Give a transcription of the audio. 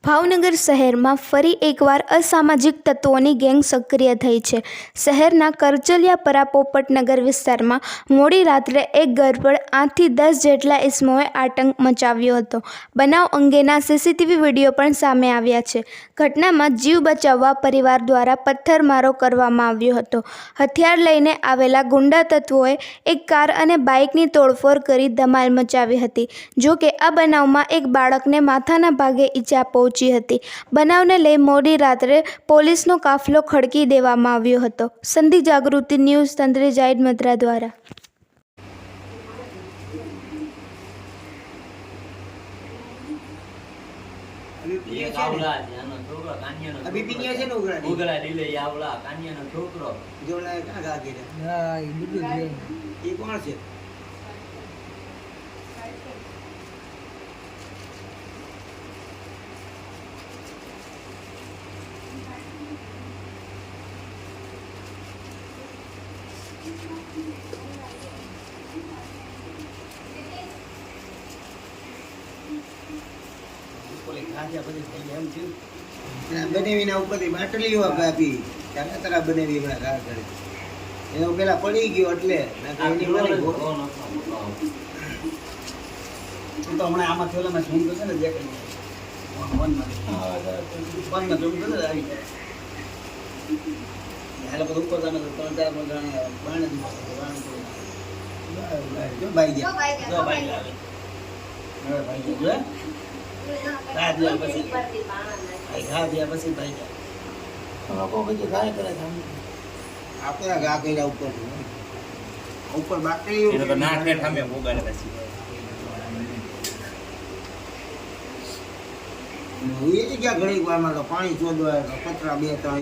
ભાવનગર શહેરમાં ફરી એકવાર અસામાજિક તત્વોની ગેંગ સક્રિય થઈ છે। શહેરના કરચલિયાપરા પોપટનગર વિસ્તારમાં મોડી રાત્રે એક ઘર પર 8થી 10 જેટલા ઇસમોએ આતંક મચાવ્યો હતો। બનાવ અંગેના સીસીટીવી વિડીયો પણ સામે આવ્યા છે। ઘટનામાં જીવ બચાવવા પરિવાર દ્વારા પથ્થરમારો કરવામાં આવ્યો હતો। હથિયાર લઈને આવેલા ગુંડા તત્વોએ એક કાર અને બાઇકની તોડફોડ કરી ધમાલ મચાવી હતી। જો કે આ બનાવમાં એક બાળકને માથાના ભાગે ઈજા પહોંચી હતી। બનાવને લઈ મોડી રાત્રે પોલીસનો કાફલો ખડકી દેવામાં આવ્યો હતો। સંધિ જાગૃતિ ન્યૂઝ તંત્રી જાહિદ મદ્રા દ્વારા। બનાવીના ઉપરથી બાટલીઓ આપી ત્યારે તરા બનાવી હમણાં ઘા કરે એનો પેલા પડી ગયો એટલે તો હમણાં આમાં થોલામાં ઝૂમ થશે ને જે કઈ વનમાં ઝૂમ થશે આવી જાય એટલે બધું ઉપર તમે 3-4 બાણે જો ભાઈ ગયા જો ભાઈ આવે હવે ભાઈ ગયા જો પછી ભાઈ લોકો પછી ગાય કરે છે આપણે ગા કર્યા ઉપર બાકી એ તો ના ઠેઠ અમે મોગાડે પછી એ જગ્યા ઘણી વારમાં પાણી ચોદવા કચરા 2-3